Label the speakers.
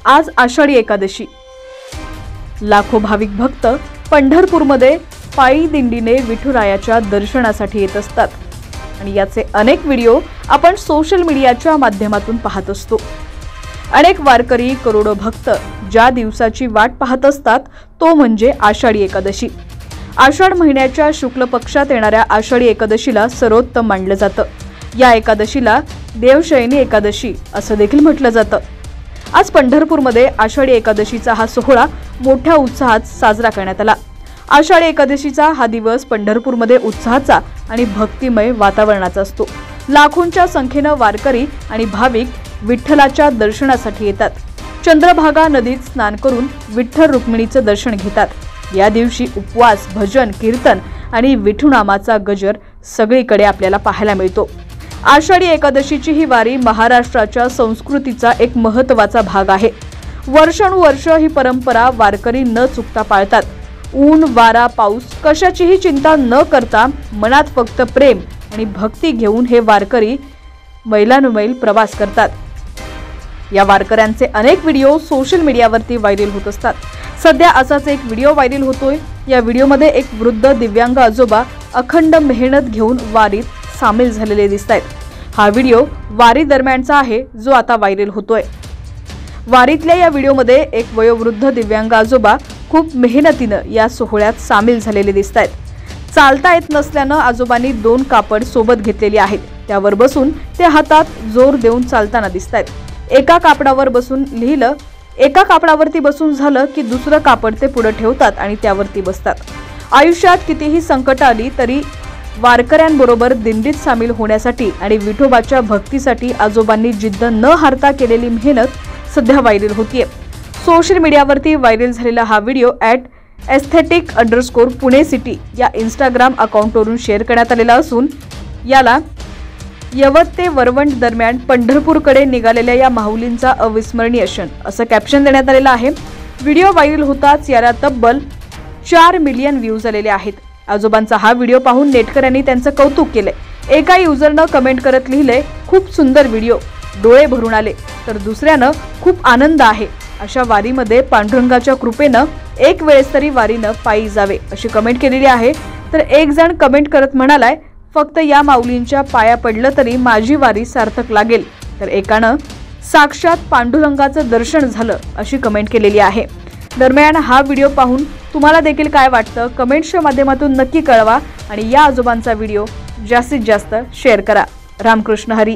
Speaker 1: आज आषाढी एकादशी। लाखो भाविक भक्त पंढरपूरमध्ये पायी दिंडीने विठुरायाच्या दर्शनासाठी येत असतात आणि याचे अनेक व्हिडिओ आपण सोशल मीडियाच्या माध्यमातून पाहत असतो। अनेक वारकरी करोडो भक्त ज्या दिवसाची वाट पाहत असतात तो म्हणजे आषाढी एकादशी। आषाढ महिन्याच्या शुक्ल पक्षात येणाऱ्या आषाढी एकादशीला सर्वोत्तम मानलं जातं। या एकादशीला देवशयनी एकादशी असं देखील म्हटलं जातं। आज पंढरपूरमध्ये आषाढी एकादशीचा हा सोहळा मोठ्या उत्साहात साजरा करण्यात आला। आषाढी एकादशीचा हा दिवस पंढरपूरमध्ये उत्साहाचा आणि भक्तिमय वातावरणाचा असतो। लाखोंच्या संख्येने वारकरी आणि भाविक विठ्ठलाच्या दर्शनासाठी येतात। चंद्रभागा नदीत स्नान करून विठ्ठल रुक्मिणीचं दर्शन घेतात। या दिवशी उपवास, भजन, कीर्तन आणि विठुनामाचा गजर सगळीकडे आपल्याला पाहायला मिळतो। आषाढी एकादशीची ही वारी महाराष्ट्राच्या संस्कृतीचा एक महत्त्वाचा भाग आहे। वर्षानुवर्ष ही परंपरा वारकरी न चुकता पाळतात। ऊन, वारा, पाऊस कशाचीही चिंता न करता मनात फक्त प्रेम आणि भक्ती घेऊन हे वारकरी मैलानुमैल प्रवास करतात। या वारकऱ्यांचे अनेक व्हिडिओ सोशल मीडियावरती व्हायरल होत असतात। सध्या असाच एक व्हिडिओ व्हायरल होतोय। या व्हिडिओमध्ये एक वृद्ध दिव्यांग आजोबा अखंड मेहनत घेऊन वारीत सामील झालेले दिसतायत। हा व्हिडिओ वारी दरम्यानचा आहे जो आता व्हायरल होतोय। वारीतल्या या व्हिडिओमध्ये एक वयोवृद्ध दिव्यांग आजोबा खूप मेहनतीनं या सोहळ्यात सामील झालेले दिसतायत। चालता येत नसल्यानं आजोबांनी 2 कापड सोबत घेतलेली आहेत। त्यावर बसून ते हातात जोर देऊन चालताना दिसतायत। एका कापडावरती बसून झालं की दुसरं कापड ते पुढे ठेवतात आणि त्यावरती बसतात। आयुष्यात कितीही संकट आली तरी वारकऱ्यांबरोबर दिंडीत सामील होण्यासाठी आणि विठोबाच्या भक्तीसाठी आजोबांनी जिद्द न हारता केलेली मेहनत सध्या व्हायरल होतीये। सोशल मीडियावरती व्हायरल झालेला हा व्हिडिओ @aesthetic_पुणे सिटी या इंस्टाग्राम अकाउंटवरून शेअर करण्यात आलेला असून याला यवत ते वरवंट दरम्यान पंढरपूरकडे निघालेल्या या माऊलींचा अविस्मरणीय क्षण असं कॅप्शन देण्यात आलेलं आहे। व्हिडिओ व्हायरल होताच याला तब्बल 4 मिलियन व्ह्यूज आलेले आहेत। आजोबांचा हा व्हिडिओ पाहून नेटकऱ्यांनी त्यांचं कौतुक केलंय। एका युजरनं कमेंट करत लिहिलंय, खूप सुंदर व्हिडिओ, डोळे भरून आले। तर दुसऱ्यानं खूप आनंद आहे, अशा वारीमध्ये पांडुरंगाच्या कृपेनं एक वेळेस तरी वारीनं पायी जावे अशी कमेंट केलेली आहे। तर एक जण कमेंट करत म्हणालाय, फक्त या माऊलींच्या पाया पडलं तरी माझी वारी सार्थक लागेल। तर एकानं साक्षात पांडुरंगाचं दर्शन झालं अशी कमेंट केलेली आहे। दरम्यान हा व्हिडिओ पाहून तुम्हाला देखील काय वाटतं कमेंट्सच्या माध्यमातून नक्की कळवा आणि या आजोबांचा व्हिडिओ जास्तीत जास्त शेअर करा। रामकृष्ण हरी।